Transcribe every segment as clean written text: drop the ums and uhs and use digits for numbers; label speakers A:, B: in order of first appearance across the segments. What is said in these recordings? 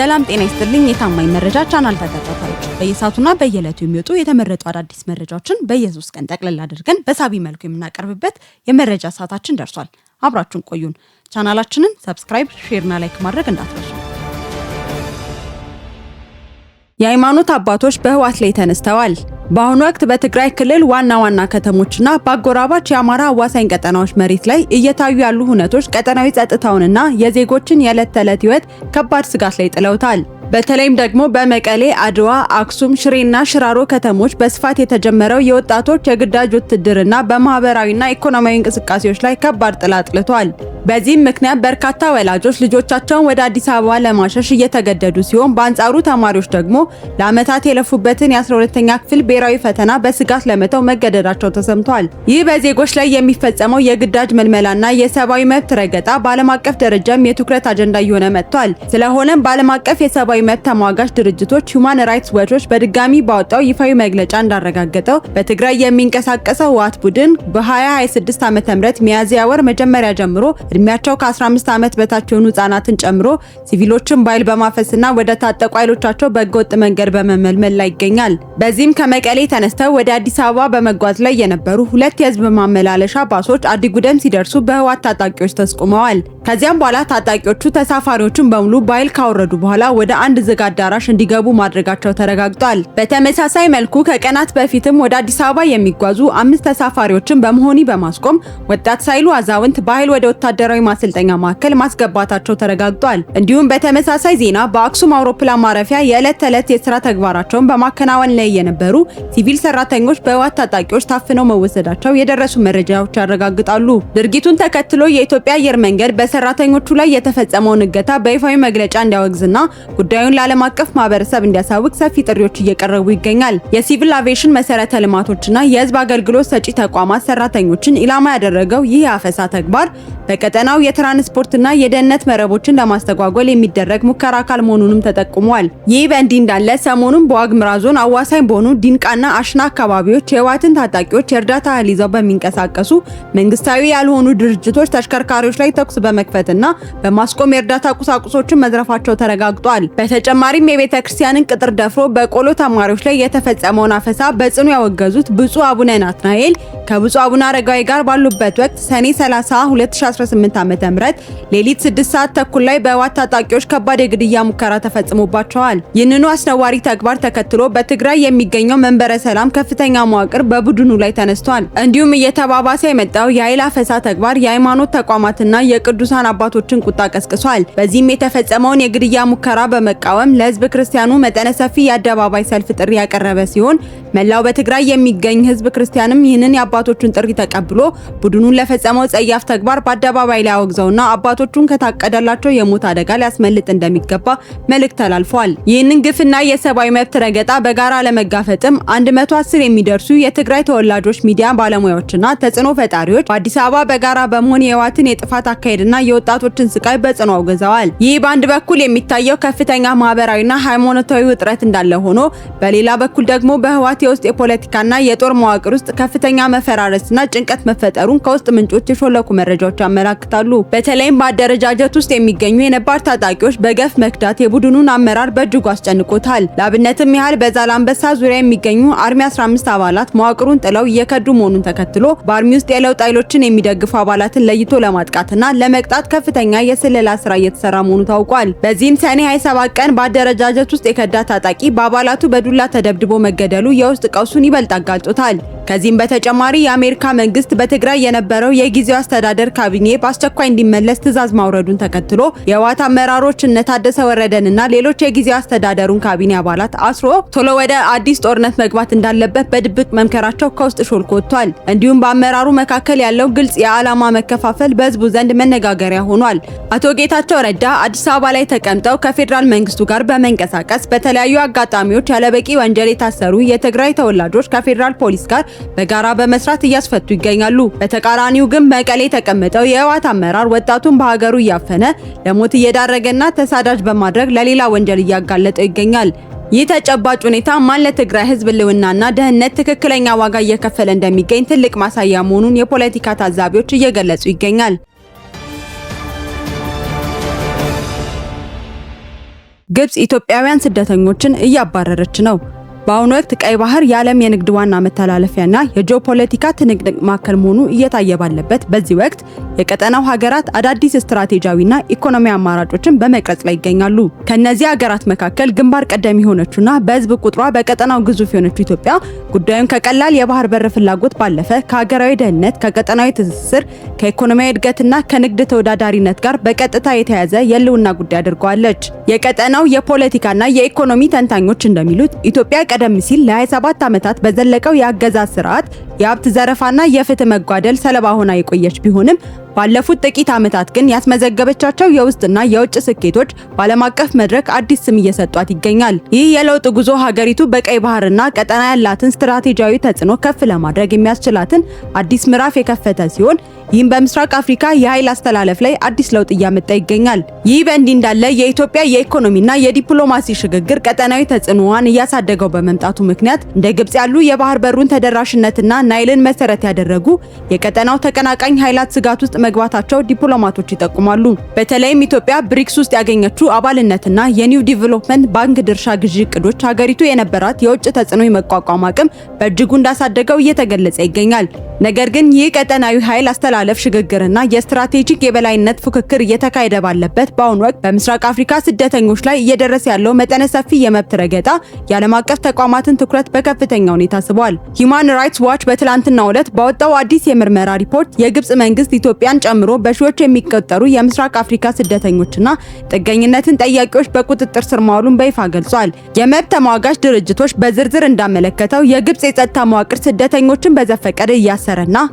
A: ሰላም ጤና ይስጥልኝ የታማኝ መረጃ ቻናል ተከታታዮች በየሳቱና በየዕለቱ የሚወጡ የተመረጡ አዳዲስ መረጃዎችን በየሶስት ቀን ጠቅለል አድርገን በሳቢ መልኩ የምናቀርብበት የመረጃ ሰዓታችን ደርሷል። አብራችሁን ቆዩን። ቻናላችንን ሰብስክራይብ፣ ሼርና ላይክ ማድረግ እንዳትረሱ። የሃይማኖት አባቶች በህወሓት ላይ ተነስተዋል። በአሁኑ ወቅት በትግራይ ክልል ዋና ዋና ከተሞችና በአጎራባች የአማራ አዋሳኝ ቀጠናዎች መሬት ላይ እየታዩ ያሉ ሁነቶች ቀጠናዊ ጸጥታውንና የዜጎችን የዕለት ተዕለት ህይወት ከባድ ስጋት ላይ ጥለውታል። በተለይም ደግሞ በመቀሌ፣ አድዋ፣ አክሱም፣ ሽሬና ሽራሮ ከተሞች በስፋት የተጀመረው የወጣቶች የግዳጅ ውትድርና በማህበራዊና ኢኮኖሚያዊ እንቅስቃሴዎች ላይ ከባድ ጥላ ጥልቷል። በዚህም ምክንያት በርካታ ወላጆች ልጆቻቸውን ወደ አዲስ አበባ ለማሸሽ እየተገደዱ ሲሆን፣ በአንጻሩ ተማሪዎች ደግሞ ለዓመታት የለፉበትን የ12ኛ ክፍል ብሔራዊ ፈተና በስጋት ለመተው መገደዳቸው ተሰምቷል። ይህ በዜጎች ላይ የሚፈጸመው የግዳጅ መልመላና የሰብአዊ መብት ረገጣ በዓለም አቀፍ ደረጃም የትኩረት አጀንዳ እየሆነ መጥቷል። ስለሆነም በዓለም አቀፍ የሰብአዊ መብት ተሟጋች ድርጅቶች ሁማን ራይትስ ዎች በድጋሚ ባወጣው ይፋዊ መግለጫ እንዳረጋገጠው በትግራይ የሚንቀሳቀሰው ህወሓት ቡድን በ2026 ዓ.ም ሚያዝያ ወር መጀመሪያ ጀምሮ እድሜያቸው ከ15 ዓመት በታች የሆኑ ህጻናትን ጨምሮ ሲቪሎችን በኃይል በማፈስና ወደ ታጠቁ ኃይሎቻቸው በህገወጥ መንገድ በመመልመል ላይ ይገኛል። በዚህም ከመቀሌ ተነስተው ወደ አዲስ አበባ በመጓዝ ላይ የነበሩ ሁለት የህዝብ ማመላለሻ ባሶች አዲጉደም ሲደርሱ በህወሓት ታጣቂዎች ተስቁመዋል። ከዚያም በኋላ ታጣቂዎቹ ተሳፋሪዎችን በሙሉ በኃይል ካወረዱ በኋላ ወደ አንድ ዝግ አዳራሽ እንዲገቡ ማድረጋቸው ተረጋግጧል። በተመሳሳይ መልኩ ከቀናት በፊትም ወደ አዲስ አበባ የሚጓዙ 5 ተሳፋሪዎችን በመሆኒ በማስቆም ወጣት ሳይሉ አዛውንት በኃይል ወደ ወታደራዊ ማሰልጠኛ ማዕከል ማስገባታቸው ተረጋግጧል። እንዲሁም በተመሳሳይ ዜና በአክሱም አውሮፕላን ማረፊያ የዕለት ተዕለት የስራ ተግባራቸውን በማከናወን ላይ የነበሩ ሲቪል ሰራተኞች በህወሓት ታጣቂዎች ታፍነው መወሰዳቸው የደረሱ መረጃዎች ያረጋግጣሉ። ድርጊቱን ተከትሎ የኢትዮጵያ አየር መንገድ በሰራተኞቹ ላይ የተፈጸመውን እገታ በይፋዊ መግለጫ እንዲያወግዝና ጉዳዩን ለዓለም አቀፍ ማህበረሰብ እንዲያሳውቅ ሰፊ ጥሪዎች እየቀረቡ ይገኛል። የሲቪል አቪዬሽን መሰረተ ልማቶችና የህዝብ አገልግሎት ሰጪ ተቋማት ሰራተኞችን ኢላማ ያደረገው ይህ የአፈሳ ተግባር በቀጠናው የትራንስፖርትና የደህንነት መረቦችን ለማስተጓጎል የሚደረግ ሙከራ አካል መሆኑንም ተጠቁሟል። ይህ በእንዲህ እንዳለ ሰሞኑን በዋግምራ ዞን አዋሳኝ በሆኑ ዲንቃና አሽና አካባቢዎች የህወሓትን ታጣቂዎች የእርዳታ እህል ይዘው በሚንቀሳቀሱ መንግስታዊ ያልሆኑ ድርጅቶች ተሽከርካሪዎች ላይ ተኩስ በመክፈትና በማስቆም የእርዳታ ቁሳቁሶችን መዝረፋቸው ተረጋግጧል። በተጨማሪም የቤተ ክርስቲያንን ቅጥር ደፍሮ በቆሎ ተማሪዎች ላይ የተፈጸመውን አፈሳ በጽኑ ያወገዙት ብፁዕ አቡነ ናትናኤል ከብፁዕ አቡነ አረጋዊ ጋር ባሉበት ወቅት ሰኔ 30 2018 ዓ.ም ሌሊት 6 ሰዓት ተኩል ላይ በህወሓት ታጣቂዎች ከባድ የግድያ ሙከራ ተፈጽሞባቸዋል። ይህንኑ አስነዋሪ ተግባር ተከትሎ በትግራይ የሚገኘው መንበረ ሰላም ከፍተኛ መዋቅር በቡድኑ ላይ ተነስቷል። እንዲሁም እየተባባሰ የመጣው የኃይል አፈሳ ተግባር የሃይማኖት ተቋማትና የቅዱሳን አባቶችን ቁጣ ቀስቅሷል። በዚህም የተፈጸመውን የግድያ ሙከራ በመቃወም ለህዝብ ክርስቲያኑ መጠነ ሰፊ የአደባባይ ሰልፍ ጥሪ ያቀረበ ሲሆን መላው በትግራይ የሚገኝ ህዝብ ክርስቲያንም ይህንን የአባቶቹን ጥሪ ተቀብሎ ቡድኑን ለፈጸመው ጸያፍ ተግባር በአደባባይ ላይ አወግዘውና አባቶቹን ከታቀደላቸው የሞት አደጋ ሊያስመልጥ እንደሚገባ መልእክት ተላልፏል። ይህንን ግፍና የሰብአዊ መብት ረገጣ በጋራ ለመጋፈጥም 110 የሚደርሱ የትግራይ ተወላጆች ሚዲያ ባለሙያዎችና ተጽዕኖ ፈጣሪዎች በአዲስ አበባ በጋራ በመሆን የህወሓትን የጥፋት አካሄድና የወጣቶችን ስቃይ በጽኑ አውግዘዋል። ይህ በአንድ በኩል የሚታየው ከፍተኛ ማህበራዊና ሃይማኖታዊ ውጥረት እንዳለ ሆኖ በሌላ በኩል ደግሞ በህወሓት የውስጥ የፖለቲካና የጦር መዋቅር ውስጥ ከፍተኛ መፈራረስና ጭንቀት መፈጠሩን ከውስጥ ምንጮች የሾለኩ መረጃዎች ያመላክታሉ። በተለይም በአደረጃጀት ውስጥ የሚገኙ የነባር ታጣቂዎች በገፍ መክዳት የቡድኑን አመራር በእጅጉ አስጨንቆታል። ለአብነትም ያህል በዛላምበሳ ዙሪያ የሚገኙ አርሚ 15 አባላት መዋቅሩን ጥለው እየከዱ መሆኑን ተከትሎ በአርሚ ውስጥ የለውጥ ኃይሎችን የሚደግፉ አባላትን ለይቶ ለማጥቃትና ለመቅጣት ከፍተኛ የስለላ ስራ እየተሰራ መሆኑ ታውቋል። በዚህም ሰኔ 27 ቀን በአደረጃጀት ውስጥ የከዳ ታጣቂ በአባላቱ በዱላ ተደብድቦ መገደሉ የውስጥ ቀውሱን ይበልጥ አጋልጦታል። ከዚህም በተጨማሪ የአሜሪካ መንግስት በትግራይ የነበረው የጊዜው አስተዳደር ካቢኔ በአስቸኳይ እንዲመለስ ትዕዛዝ ማውረዱን ተከትሎ የህወሓት አመራሮች እነ ታደሰ ወረደንና ሌሎች የጊዜው አስተዳደሩን ካቢኔ አባላት አስሮ ቶሎ ወደ አዲስ ጦርነት መግባት እንዳለበት በድብቅ መምከራቸው ከውስጥ ሾልኮ ወጥቷል። እንዲሁም በአመራሩ መካከል ያለው ግልጽ የዓላማ መከፋፈል በህዝቡ ዘንድ መነጋገሪያ ሆኗል። አቶ ጌታቸው ረዳ አዲስ አበባ ላይ ተቀምጠው ከፌዴራል መንግስቱ ጋር በመንቀሳቀስ በተለያዩ አጋጣሚዎች ያለበቂ ወንጀል የታሰሩ የትግራይ ተወላጆች ከፌዴራል ፖሊስ ጋር በጋራ በመስራት እያስፈቱ ይገኛሉ። በተቃራኒው ግን መቀሌ የተቀመጠው የህወሓት አመራር ወጣቱን በሀገሩ እያፈነ ለሞት እየዳረገና ተሳዳጅ በማድረግ ለሌላ ወንጀል እያጋለጠው ይገኛል። ይህ ተጨባጭ ሁኔታ ማን ለትግራይ ህዝብ ልውናና ደህንነት ትክክለኛ ዋጋ እየከፈለ እንደሚገኝ ትልቅ ማሳያ መሆኑን የፖለቲካ ታዛቢዎች እየገለጹ ይገኛል። ግብጽ ኢትዮጵያውያን ስደተኞችን እያባረረች ነው። በአሁኑ ወቅት ቀይ ባህር የዓለም የንግድ ዋና መተላለፊያና የጂኦፖለቲካ ትንቅንቅ ማዕከል መሆኑ እየታየ ባለበት በዚህ ወቅት የቀጠናው ሀገራት አዳዲስ ስትራቴጂያዊና ኢኮኖሚያዊ አማራጮችን በመቅረጽ ላይ ይገኛሉ። ከነዚህ ሀገራት መካከል ግንባር ቀደም የሆነችውና በህዝብ ቁጥሯ በቀጠናው ግዙፍ የሆነችው ኢትዮጵያ ጉዳዩን ከቀላል የባህር በር ፍላጎት ባለፈ ከሀገራዊ ደህንነት፣ ከቀጠናዊ ትስስር፣ ከኢኮኖሚያዊ እድገትና ከንግድ ተወዳዳሪነት ጋር በቀጥታ የተያያዘ የህልውና ጉዳይ አድርገዋለች። የቀጠናው የፖለቲካና የኢኮኖሚ ተንታኞች እንደሚሉት ኢትዮጵያ ቀደም ሲል ለ27 ዓመታት በዘለቀው የአገዛዝ ስርዓት የሀብት ዘረፋና የፍትህ መጓደል ሰለባ ሆና የቆየች ቢሆንም ባለፉት ጥቂት ዓመታት ግን ያስመዘገበቻቸው የውስጥና የውጭ ስኬቶች በዓለም አቀፍ መድረክ አዲስ ስም እየሰጧት ይገኛል። ይህ የለውጥ ጉዞ ሀገሪቱ በቀይ ባህርና ቀጠና ያላትን ስትራቴጂያዊ ተጽዕኖ ከፍ ለማድረግ የሚያስችላትን አዲስ ምዕራፍ የከፈተ ሲሆን ይህም በምስራቅ አፍሪካ የኃይል አስተላለፍ ላይ አዲስ ለውጥ እያመጣ ይገኛል። ይህ በእንዲህ እንዳለ የኢትዮጵያ የኢኮኖሚና የዲፕሎማሲ ሽግግር ቀጠናዊ ተጽዕኖዋን እያሳደገው በመምጣቱ ምክንያት እንደ ግብጽ ያሉ የባህር በሩን ተደራሽነትና ናይልን መሰረት ያደረጉ የቀጠናው ተቀናቃኝ ኃይላት ስጋት ውስጥ መግባታቸው ዲፕሎማቶች ይጠቁማሉ። በተለይም ኢትዮጵያ ብሪክስ ውስጥ ያገኘችው አባልነትና የኒው ዲቨሎፕመንት ባንክ ድርሻ ግዢ እቅዶች ሀገሪቱ የነበራት የውጭ ተጽዕኖ የመቋቋም አቅም በእጅጉ እንዳሳደገው እየተገለጸ ይገኛል። ነገር ግን ይህ ቀጠናዊ ኃይል አስተላለፍ ሽግግርና የስትራቴጂክ የበላይነት ፉክክር እየተካሄደ ባለበት በአሁኑ ወቅት በምስራቅ አፍሪካ ስደተኞች ላይ እየደረሰ ያለው መጠነ ሰፊ የመብት ረገጣ የዓለም አቀፍ ተቋማትን ትኩረት በከፍተኛ ሁኔታ ስቧል። ሂውማን ራይትስ ዋች በትላንትናው ዕለት ባወጣው አዲስ የምርመራ ሪፖርት የግብጽ መንግስት ኢትዮጵያን ጨምሮ በሺዎች የሚቆጠሩ የምስራቅ አፍሪካ ስደተኞችና ጥገኝነትን ጠያቂዎች በቁጥጥር ስር ማዋሉን በይፋ ገልጿል። የመብት ተሟጋች ድርጅቶች በዝርዝር እንዳመለከተው የግብጽ የጸጥታ መዋቅር ስደተኞችን በዘፈቀደ እያሰረና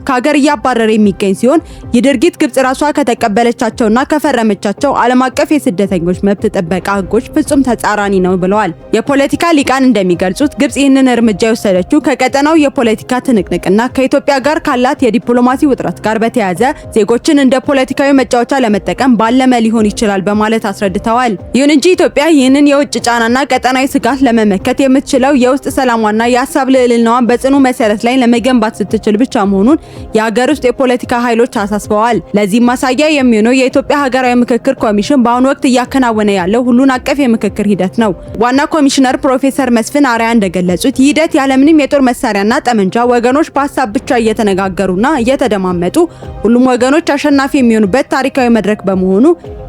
A: ከሀገር እያባረረ የሚገኝ ሲሆን ይህ ድርጊት ግብጽ ራሷ ከተቀበለቻቸውና ከፈረመቻቸው ዓለም አቀፍ የስደተኞች መብት ጥበቃ ህጎች ፍጹም ተጻራኒ ነው ብለዋል። የፖለቲካ ሊቃን እንደሚገልጹት ግብጽ ይህንን እርምጃ የወሰደችው ከቀጠናው የፖለቲካ ትንቅንቅና ከኢትዮጵያ ጋር ካላት የዲፕሎማሲ ውጥረት ጋር በተያያዘ ዜጎችን እንደ ፖለቲካዊ መጫወቻ ለመጠቀም ባለመ ሊሆን ይችላል በማለት አስረድተዋል። ይሁን እንጂ ኢትዮጵያ ይህንን የውጭ ጫናና ቀጠናዊ ስጋት ለመመከት የምትችለው የውስጥ ሰላሟና የሀሳብ ልዕልናዋን በጽኑ መሰረት ላይ ለመገንባት ስትችል ብቻ መሆኑን የሀገር ውስጥ የፖለቲካ ኃይሎች አሳስበዋል። ለዚህ ማሳያ የሚሆነው የኢትዮጵያ ሀገራዊ ምክክር ኮሚሽን በአሁኑ ወቅት እያከናወነ ያለው ሁሉን አቀፍ የምክክር ሂደት ነው። ዋና ኮሚሽነር ፕሮፌሰር መስፍን አርአያ እንደገለጹት ይህ ሂደት ያለምንም የጦር መሳሪያና ጠመንጃ ወገኖች በሀሳብ ብቻ እየተነጋገሩና እየተደማመጡ ሁሉም ወገኖች አሸናፊ የሚሆኑበት ታሪካዊ መድረክ በመሆኑ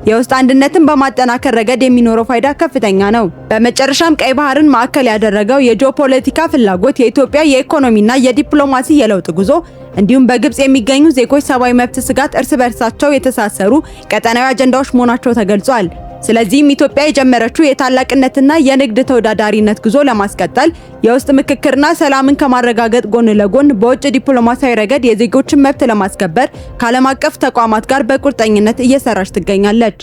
A: የውስጥ አንድነትን በማጠናከር ረገድ የሚኖረው ፋይዳ ከፍተኛ ነው። በመጨረሻም ቀይ ባህርን ማዕከል ያደረገው የጂኦፖለቲካ ፍላጎት የኢትዮጵያ የኢኮኖሚና የዲፕሎማሲ የለውጥ ጉዞ እንዲሁም በግብጽ የሚገኙ ዜጎች ሰብአዊ መብት ስጋት እርስ በርሳቸው የተሳሰሩ ቀጠናዊ አጀንዳዎች መሆናቸው ተገልጿል። ስለዚህም ኢትዮጵያ የጀመረችው የታላቅነትና የንግድ ተወዳዳሪነት ጉዞ ለማስቀጠል የውስጥ ምክክርና ሰላምን ከማረጋገጥ ጎን ለጎን በውጭ ዲፕሎማሲያዊ ረገድ የዜጎችን መብት ለማስከበር ከዓለም አቀፍ ተቋማት ጋር በቁርጠኝነት እየሰራች ትገኛለች።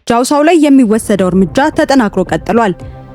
A: ጃውሳው ላይ የሚወሰደው እርምጃ ተጠናክሮ ቀጥሏል።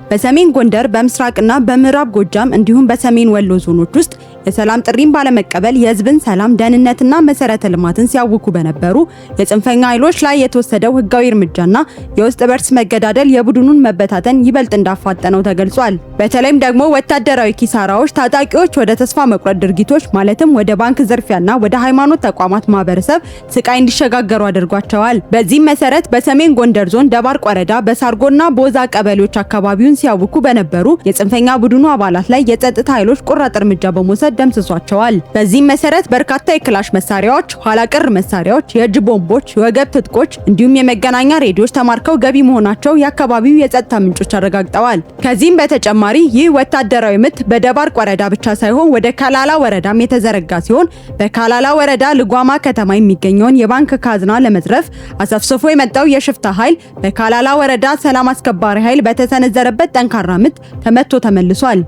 A: በሰሜን ጎንደር፣ በምስራቅና በምዕራብ ጎጃም እንዲሁም በሰሜን ወሎ ዞኖች ውስጥ የሰላም ጥሪን ባለመቀበል የህዝብን ሰላም፣ ደህንነትና መሰረተ ልማትን ሲያውኩ በነበሩ የጽንፈኛ ኃይሎች ላይ የተወሰደው ህጋዊ እርምጃና የውስጥ በርስ መገዳደል የቡድኑን መበታተን ይበልጥ እንዳፋጠነው ተገልጿል። በተለይም ደግሞ ወታደራዊ ኪሳራዎች ታጣቂዎች ወደ ተስፋ መቁረጥ ድርጊቶች ማለትም ወደ ባንክ ዝርፊያና ወደ ሃይማኖት ተቋማት ማህበረሰብ ስቃይ እንዲሸጋገሩ አድርጓቸዋል። በዚህም መሰረት በሰሜን ጎንደር ዞን ደባርቅ ወረዳ በሳርጎና ቦዛ ቀበሌዎች አካባቢውን ሲያውኩ በነበሩ የጽንፈኛ ቡድኑ አባላት ላይ የጸጥታ ኃይሎች ቆራጥ እርምጃ በመውሰድ ደምስሷቸዋል። በዚህም መሰረት በርካታ የክላሽ መሳሪያዎች፣ ኋላ ቀር መሳሪያዎች፣ የእጅ ቦምቦች፣ የወገብ ትጥቆች እንዲሁም የመገናኛ ሬዲዮዎች ተማርከው ገቢ መሆናቸው የአካባቢው የጸጥታ ምንጮች አረጋግጠዋል። ከዚህም በተጨማሪ ይህ ወታደራዊ ምት በደባርቅ ወረዳ ብቻ ሳይሆን ወደ ካላላ ወረዳም የተዘረጋ ሲሆን በካላላ ወረዳ ልጓማ ከተማ የሚገኘውን የባንክ ካዝና ለመዝረፍ አሰፍስፎ የመጣው የሽፍታ ኃይል በካላላ ወረዳ ሰላም አስከባሪ ኃይል በተሰነዘረበት ጠንካራ ምት ተመቶ ተመልሷል።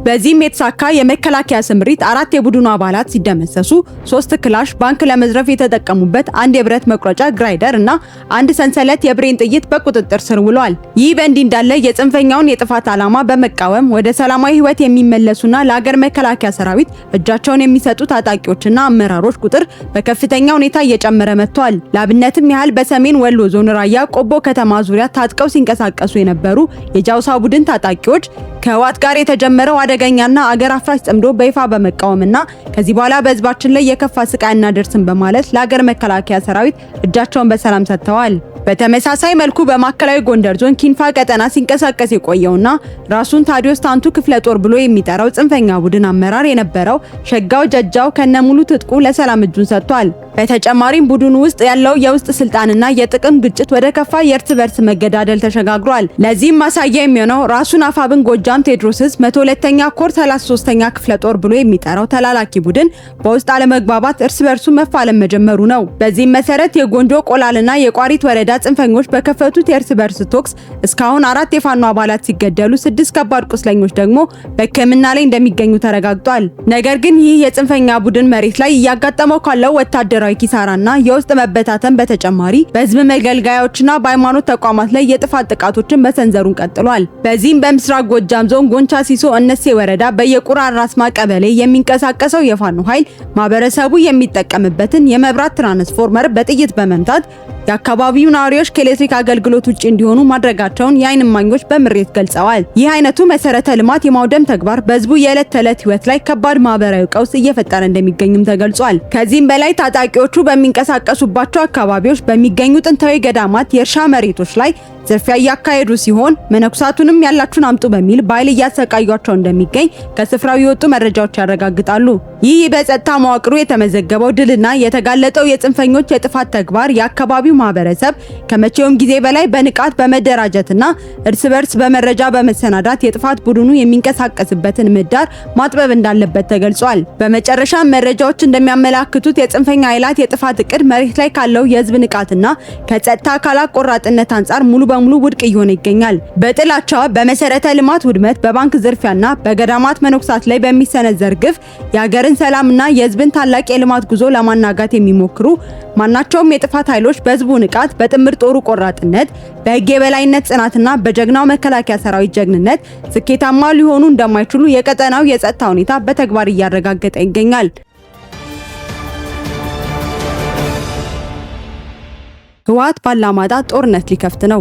A: በዚህም የተሳካ የመከላከያ ስምሪት 4 የቡድኑ አባላት ሲደመሰሱ 3 ክላሽ ባንክ ለመዝረፍ የተጠቀሙበት አንድ የብረት መቁረጫ ግራይደር እና አንድ ሰንሰለት የብሬን ጥይት በቁጥጥር ስር ውሏል። ይህ በእንዲህ እንዳለ የጽንፈኛውን የጥፋት ዓላማ በመቃወም ወደ ሰላማዊ ህይወት የሚመለሱና ለሀገር መከላከያ ሰራዊት እጃቸውን የሚሰጡ ታጣቂዎችና አመራሮች ቁጥር በከፍተኛ ሁኔታ እየጨመረ መጥቷል። ለአብነትም ያህል በሰሜን ወሎ ዞን ራያ ቆቦ ከተማ ዙሪያ ታጥቀው ሲንቀሳቀሱ የነበሩ የጃውሳ ቡድን ታጣቂዎች ከህወሓት ጋር የተጀመረው አደገኛና አገር አፍራሽ ጽምዶ በይፋ በመቃወምና ከዚህ በኋላ በህዝባችን ላይ የከፋ ስቃይ እናደርስም በማለት ለሀገር መከላከያ ሰራዊት እጃቸውን በሰላም ሰጥተዋል። በተመሳሳይ መልኩ በማዕከላዊ ጎንደር ዞን ኪንፋ ቀጠና ሲንቀሳቀስ የቆየውና ራሱን ታዲዮስ ታንቱ ክፍለ ጦር ብሎ የሚጠራው ጽንፈኛ ቡድን አመራር የነበረው ሸጋው ጀጃው ከነሙሉ ትጥቁ ለሰላም እጁን ሰጥቷል። በተጨማሪም ቡድኑ ውስጥ ያለው የውስጥ ስልጣንና የጥቅም ግጭት ወደ ከፋ የእርስ በርስ መገዳደል ተሸጋግሯል። ለዚህም ማሳያ የሚሆነው ራሱን አፋብን ጎጃም ቴዎድሮስ 102ኛ ኮር 33ኛ ክፍለ ጦር ብሎ የሚጠራው ተላላኪ ቡድን በውስጥ አለመግባባት እርስ በርሱ መፋለም መጀመሩ ነው። በዚህም መሰረት የጎንጆ ቆላልና የቋሪት ወረዳ ጽንፈኞች በከፈቱት የእርስ በርስ ቶክስ እስካሁን 4 የፋኖ አባላት ሲገደሉ 6 ከባድ ቁስለኞች ደግሞ በሕክምና ላይ እንደሚገኙ ተረጋግጧል። ነገር ግን ይህ የጽንፈኛ ቡድን መሬት ላይ እያጋጠመው ካለው ወታደራዊ ኪሳራና የውስጥ መበታተን በተጨማሪ በህዝብ መገልገያዎችና በሃይማኖት ተቋማት ላይ የጥፋት ጥቃቶችን መሰንዘሩን ቀጥሏል። በዚህም በምስራቅ ጎጃም ዞን ጎንቻ ሲሶ እነሴ ወረዳ በየቁራ ራስማ ቀበሌ የሚንቀሳቀሰው የፋኖ ኃይል ማህበረሰቡ የሚጠቀምበትን የመብራት ትራንስፎርመር በጥይት በመምታት የአካባቢው ነዋሪዎች ከኤሌክትሪክ አገልግሎት ውጪ እንዲሆኑ ማድረጋቸውን የዓይን እማኞች በምሬት ገልጸዋል። ይህ አይነቱ መሰረተ ልማት የማውደም ተግባር በህዝቡ የዕለት ተዕለት ህይወት ላይ ከባድ ማህበራዊ ቀውስ እየፈጠረ እንደሚገኝም ተገልጿል። ከዚህም በላይ ታጣቂዎቹ በሚንቀሳቀሱባቸው አካባቢዎች በሚገኙ ጥንታዊ ገዳማት የእርሻ መሬቶች ላይ ዝርፊያ እያካሄዱ ሲሆን መነኩሳቱንም ያላችሁን አምጡ በሚል በኃይል እያሰቃዩቸው እንደሚገኝ ከስፍራው የወጡ መረጃዎች ያረጋግጣሉ። ይህ በጸጥታ መዋቅሩ የተመዘገበው ድልና የተጋለጠው የጽንፈኞች የጥፋት ተግባር የአካባቢው ማህበረሰብ ከመቼውም ጊዜ በላይ በንቃት በመደራጀትና እርስ በርስ በመረጃ በመሰናዳት የጥፋት ቡድኑ የሚንቀሳቀስበትን ምህዳር ማጥበብ እንዳለበት ተገልጿል። በመጨረሻም መረጃዎች እንደሚያመላክቱት የጽንፈኛ ኃይላት የጥፋት እቅድ መሬት ላይ ካለው የህዝብ ንቃትና ከጸጥታ አካላት ቆራጥነት አንጻር ሙሉ በሙሉ ውድቅ እየሆነ ይገኛል። በጥላቻ በመሰረተ ልማት ውድመት፣ በባንክ ዝርፊያና በገዳማት መነኩሳት ላይ በሚሰነዘር ግፍ የሀገርን ሰላምና የህዝብን ታላቅ የልማት ጉዞ ለማናጋት የሚሞክሩ ማናቸውም የጥፋት ኃይሎች በህዝቡ ንቃት፣ በጥምር ጦሩ ቆራጥነት፣ በህግ የበላይነት ጽናትና በጀግናው መከላከያ ሰራዊት ጀግንነት ስኬታማ ሊሆኑ እንደማይችሉ የቀጠናው የጸጥታ ሁኔታ በተግባር እያረጋገጠ ይገኛል። ህወሓት ባላማጣ ጦርነት ሊከፍት ነው።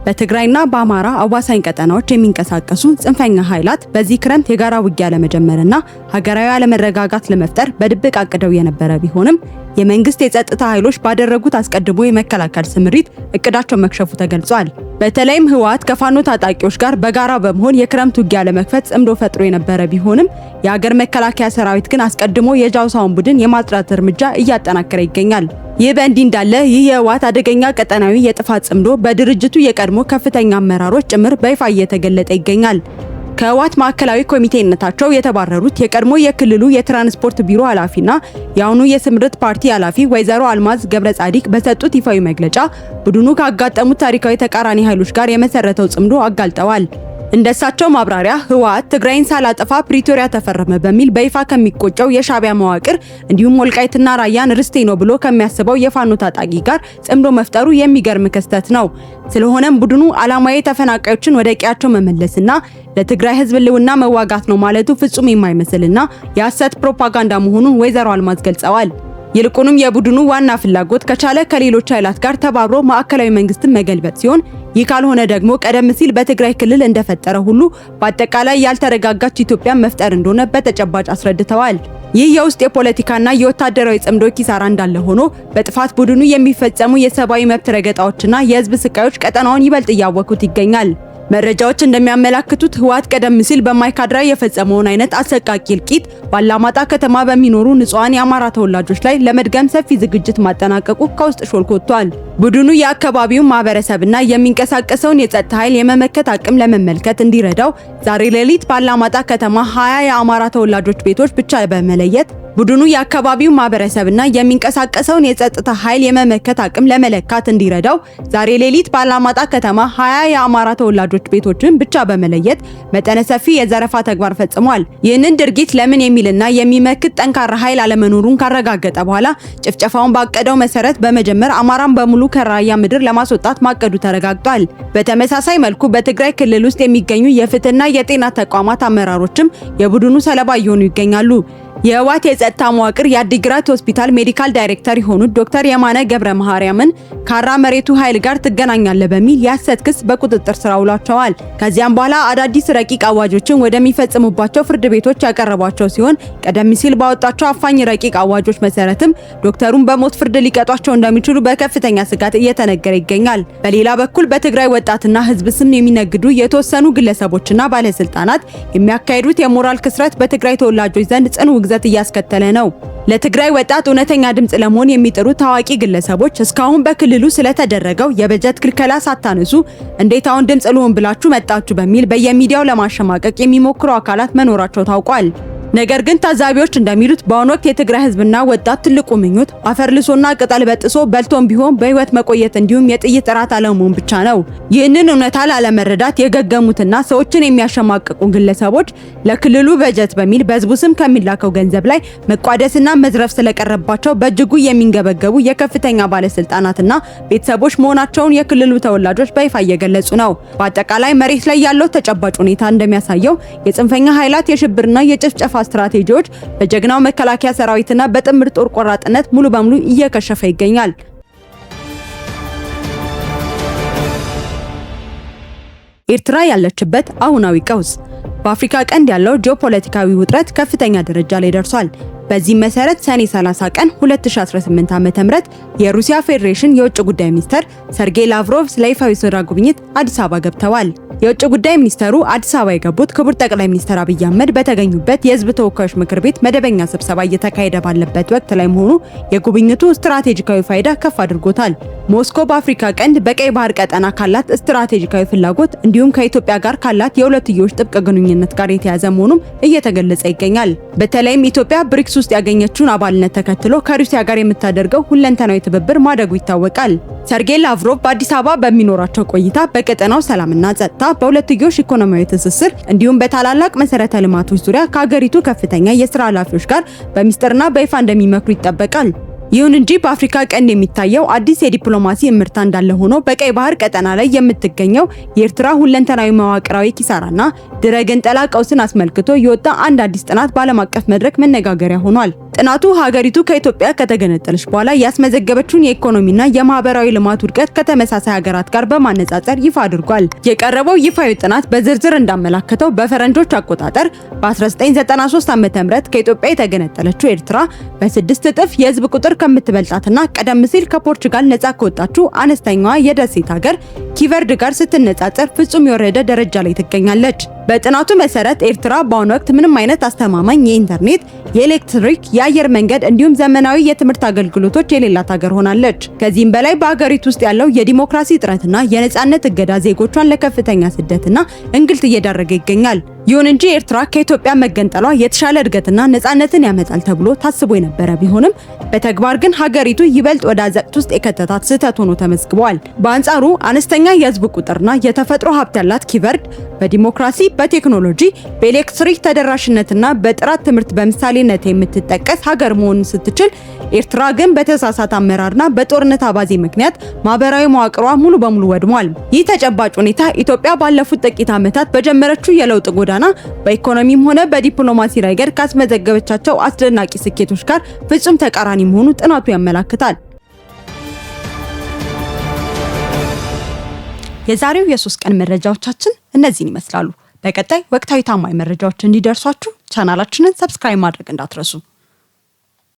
A: በትግራይና በአማራ አዋሳኝ ቀጠናዎች የሚንቀሳቀሱ ጽንፈኛ ኃይላት በዚህ ክረምት የጋራ ውጊያ ለመጀመርና ሀገራዊ አለመረጋጋት ለመፍጠር በድብቅ አቅደው የነበረ ቢሆንም የመንግስት የጸጥታ ኃይሎች ባደረጉት አስቀድሞ የመከላከል ስምሪት እቅዳቸው መክሸፉ ተገልጿል። በተለይም ህወሓት ከፋኖ ታጣቂዎች ጋር በጋራ በመሆን የክረምት ውጊያ ለመክፈት ጽምዶ ፈጥሮ የነበረ ቢሆንም የሀገር መከላከያ ሰራዊት ግን አስቀድሞ የጃውሳውን ቡድን የማጥራት እርምጃ እያጠናከረ ይገኛል። ይህ በእንዲህ እንዳለ ይህ የህወሓት አደገኛ ቀጠናዊ የጥፋት ጽምዶ በድርጅቱ የቀድሞ ከፍተኛ አመራሮች ጭምር በይፋ እየተገለጠ ይገኛል። ከህወሓት ማዕከላዊ ኮሚቴነታቸው የተባረሩት የቀድሞ የክልሉ የትራንስፖርት ቢሮ ኃላፊና የአሁኑ የስምረት ፓርቲ ኃላፊ ወይዘሮ አልማዝ ገብረ ጻዲቅ በሰጡት ይፋዊ መግለጫ ቡድኑ ካጋጠሙት ታሪካዊ ተቃራኒ ኃይሎች ጋር የመሰረተው ጽምዶ አጋልጠዋል። እንደሳቸው ማብራሪያ ህወሓት ትግራይን ሳላጠፋ ፕሪቶሪያ ተፈረመ በሚል በይፋ ከሚቆጨው የሻዕቢያ መዋቅር እንዲሁም ወልቃይትና ራያን ርስቴ ነው ብሎ ከሚያስበው የፋኖ ታጣቂ ጋር ጽምዶ መፍጠሩ የሚገርም ክስተት ነው። ስለሆነም ቡድኑ ዓላማዊ ተፈናቃዮችን ወደ ቀያቸው መመለስና ለትግራይ ህዝብ ህልውና መዋጋት ነው ማለቱ ፍጹም የማይመስልና የሐሰት ፕሮፓጋንዳ መሆኑን ወይዘሮ አልማዝ ገልጸዋል። ይልቁንም የቡድኑ ዋና ፍላጎት ከቻለ ከሌሎች ኃይላት ጋር ተባብሮ ማዕከላዊ መንግስትን መገልበጥ ሲሆን ይህ ካልሆነ ደግሞ ቀደም ሲል በትግራይ ክልል እንደፈጠረ ሁሉ በአጠቃላይ ያልተረጋጋች ኢትዮጵያን መፍጠር እንደሆነ በተጨባጭ አስረድተዋል። ይህ የውስጥ የፖለቲካና የወታደራዊ ጽምዶ ኪሳራ እንዳለ ሆኖ በጥፋት ቡድኑ የሚፈጸሙ የሰብአዊ መብት ረገጣዎችና የህዝብ ስቃዮች ቀጠናውን ይበልጥ እያወኩት ይገኛል። መረጃዎች እንደሚያመላክቱት ህወሓት ቀደም ሲል በማይካድራ የፈጸመውን አይነት አሰቃቂ እልቂት ባላማጣ ከተማ በሚኖሩ ንጹሃን የአማራ ተወላጆች ላይ ለመድገም ሰፊ ዝግጅት ማጠናቀቁ ከውስጥ ሾልኮ ወጥቷል። ቡድኑ የአካባቢውን ማህበረሰብና የሚንቀሳቀሰውን የጸጥታ ኃይል የመመከት አቅም ለመመልከት እንዲረዳው ዛሬ ሌሊት ባላማጣ ከተማ 20 የአማራ ተወላጆች ቤቶች ብቻ በመለየት ቡድኑ የአካባቢው ማህበረሰብና የሚንቀሳቀሰውን የጸጥታ ኃይል የመመከት አቅም ለመለካት እንዲረዳው ዛሬ ሌሊት ባላማጣ ከተማ 20 የአማራ ተወላጆች ቤቶችን ብቻ በመለየት መጠነ ሰፊ የዘረፋ ተግባር ፈጽሟል። ይህንን ድርጊት ለምን የሚልና የሚመክት ጠንካራ ኃይል አለመኖሩን ካረጋገጠ በኋላ ጭፍጨፋውን ባቀደው መሰረት በመጀመር አማራን በሙሉ ከራያ ምድር ለማስወጣት ማቀዱ ተረጋግጧል። በተመሳሳይ መልኩ በትግራይ ክልል ውስጥ የሚገኙ የፍትህና የጤና ተቋማት አመራሮችም የቡድኑ ሰለባ እየሆኑ ይገኛሉ። የህወሓት የጸጥታ መዋቅር የአዲግራት ሆስፒታል ሜዲካል ዳይሬክተር የሆኑት ዶክተር የማነ ገብረ ማርያምን ካራ መሬቱ ኃይል ጋር ትገናኛለህ በሚል የሐሰት ክስ በቁጥጥር ስር አውሏቸዋል። ከዚያም በኋላ አዳዲስ ረቂቅ አዋጆችን ወደሚፈጽሙባቸው ፍርድ ቤቶች ያቀረቧቸው ሲሆን ቀደም ሲል ባወጣቸው አፋኝ ረቂቅ አዋጆች መሰረትም ዶክተሩን በሞት ፍርድ ሊቀጧቸው እንደሚችሉ በከፍተኛ ስጋት እየተነገረ ይገኛል። በሌላ በኩል በትግራይ ወጣትና ህዝብ ስም የሚነግዱ የተወሰኑ ግለሰቦችና ባለስልጣናት የሚያካሂዱት የሞራል ክስረት በትግራይ ተወላጆች ዘንድ ጽኑ ውግዘት እያስከተለ ነው። ለትግራይ ወጣት እውነተኛ ድምጽ ለመሆን የሚጥሩ ታዋቂ ግለሰቦች እስካሁን በክልሉ ስለተደረገው የበጀት ክልከላ ሳታነሱ እንዴት አሁን ድምጽ ልሆን ብላችሁ መጣችሁ በሚል በየሚዲያው ለማሸማቀቅ የሚሞክሩ አካላት መኖራቸው ታውቋል። ነገር ግን ታዛቢዎች እንደሚሉት በአሁኑ ወቅት የትግራይ ህዝብና ወጣት ትልቁ ምኞት አፈር ልሶና ቅጠል በጥሶ በልቶም ቢሆን በህይወት መቆየት እንዲሁም የጥይት ራት አለመሆን ብቻ ነው። ይህንን እውነታ ላለመረዳት የገገሙትና ሰዎችን የሚያሸማቅቁ ግለሰቦች ለክልሉ በጀት በሚል በህዝቡ ስም ከሚላከው ገንዘብ ላይ መቋደስና መዝረፍ ስለቀረባቸው በእጅጉ የሚንገበገቡ የከፍተኛ ባለስልጣናትና ቤተሰቦች መሆናቸውን የክልሉ ተወላጆች በይፋ እየገለጹ ነው። በአጠቃላይ መሬት ላይ ያለው ተጨባጭ ሁኔታ እንደሚያሳየው የጽንፈኛ ኃይላት የሽብርና የጭፍጨፋ ስትራቴጂዎች በጀግናው መከላከያ ሰራዊትና በጥምር ጦር ቆራጥነት ሙሉ በሙሉ እየከሸፈ ይገኛል። ኤርትራ ያለችበት አሁናዊ ቀውስ። በአፍሪካ ቀንድ ያለው ጂኦፖለቲካዊ ውጥረት ከፍተኛ ደረጃ ላይ ደርሷል። በዚህ መሰረት ሰኔ 30 ቀን 2018 ዓ.ም የሩሲያ ፌዴሬሽን የውጭ ጉዳይ ሚኒስተር ሰርጌይ ላቭሮቭ ለይፋዊ ስራ ጉብኝት አዲስ አበባ ገብተዋል። የውጭ ጉዳይ ሚኒስተሩ አዲስ አበባ የገቡት ክቡር ጠቅላይ ሚኒስትር አብይ አህመድ በተገኙበት የህዝብ ተወካዮች ምክር ቤት መደበኛ ስብሰባ እየተካሄደ ባለበት ወቅት ላይ መሆኑ የጉብኝቱ ስትራቴጂካዊ ፋይዳ ከፍ አድርጎታል። ሞስኮ በአፍሪካ ቀንድ በቀይ ባህር ቀጠና ካላት ስትራቴጂካዊ ፍላጎት እንዲሁም ከኢትዮጵያ ጋር ካላት የሁለትዮሽ ጥብቅ ግንኙነት ጋር የተያዘ መሆኑም እየተገለጸ ይገኛል። በተለይም ኢትዮጵያ ብሪክስ ውስጥ ያገኘችውን አባልነት ተከትሎ ከሩሲያ ጋር የምታደርገው ሁለንተናዊ ትብብር ማደጉ ይታወቃል። ሰርጌይ ላቭሮቭ በአዲስ አበባ በሚኖራቸው ቆይታ በቀጠናው ሰላምና ጸጥታ፣ በሁለትዮሽ ኢኮኖሚያዊ ትስስር እንዲሁም በታላላቅ መሰረተ ልማቶች ዙሪያ ከሀገሪቱ ከፍተኛ የስራ ኃላፊዎች ጋር በሚስጥርና በይፋ እንደሚመክሩ ይጠበቃል። ይሁን እንጂ በአፍሪካ ቀንድ የሚታየው አዲስ የዲፕሎማሲ እምርታ እንዳለ ሆኖ በቀይ ባህር ቀጠና ላይ የምትገኘው የኤርትራ ሁለንተናዊ መዋቅራዊ ኪሳራና ድረገንጠላ ቀውስን አስመልክቶ የወጣ አንድ አዲስ ጥናት በዓለም አቀፍ መድረክ መነጋገሪያ ሆኗል። ጥናቱ ሀገሪቱ ከኢትዮጵያ ከተገነጠለች በኋላ ያስመዘገበችውን የኢኮኖሚና የማህበራዊ ልማት ውድቀት ከተመሳሳይ ሀገራት ጋር በማነጻጸር ይፋ አድርጓል። የቀረበው ይፋዊ ጥናት በዝርዝር እንዳመላከተው በፈረንጆች አቆጣጠር በ1993 ዓ.ም ከኢትዮጵያ የተገነጠለችው ኤርትራ በ6 እጥፍ የህዝብ ቁጥር ከምትበልጣትና ቀደም ሲል ከፖርቹጋል ነፃ ከወጣችው አነስተኛዋ የደሴት ሀገር ኪቨርድ ጋር ስትነጻጸር ፍጹም የወረደ ደረጃ ላይ ትገኛለች። በጥናቱ መሰረት ኤርትራ በአሁኑ ወቅት ምንም አይነት አስተማማኝ የኢንተርኔት፣ የኤሌክትሪክ፣ የአየር መንገድ እንዲሁም ዘመናዊ የትምህርት አገልግሎቶች የሌላት ሀገር ሆናለች። ከዚህም በላይ በሀገሪቱ ውስጥ ያለው የዲሞክራሲ እጥረትና የነጻነት እገዳ ዜጎቿን ለከፍተኛ ስደትና እንግልት እየዳረገ ይገኛል። ይሁን እንጂ ኤርትራ ከኢትዮጵያ መገንጠሏ የተሻለ እድገትና ነጻነትን ያመጣል ተብሎ ታስቦ የነበረ ቢሆንም በተግባር ግን ሀገሪቱ ይበልጥ ወደ አዘቅት ውስጥ የከተታት ስህተት ሆኖ ተመዝግቧል። በአንጻሩ አነስተኛ የህዝብ ቁጥርና የተፈጥሮ ሀብት ያላት ኪቨርድ በዲሞክራሲ፣ በቴክኖሎጂ፣ በኤሌክትሪክ ተደራሽነትና በጥራት ትምህርት በምሳሌነት የምትጠቀስ ሀገር መሆን ስትችል፣ ኤርትራ ግን በተሳሳተ አመራርና በጦርነት አባዜ ምክንያት ማህበራዊ መዋቅሯ ሙሉ በሙሉ ወድሟል። ይህ ተጨባጭ ሁኔታ ኢትዮጵያ ባለፉት ጥቂት ዓመታት በጀመረችው የለውጥ ጎዳና በኢኮኖሚም ሆነ በዲፕሎማሲ ረገድ ካስመዘገበቻቸው አስደናቂ ስኬቶች ጋር ፍጹም ተቃራኒ መሆኑ ጥናቱ ያመላክታል። የዛሬው የ3 ቀን መረጃዎቻችን እነዚህን ይመስላሉ። በቀጣይ ወቅታዊ ታማኝ መረጃዎች እንዲደርሷችሁ ቻናላችንን ሰብስክራይብ ማድረግ እንዳትረሱ።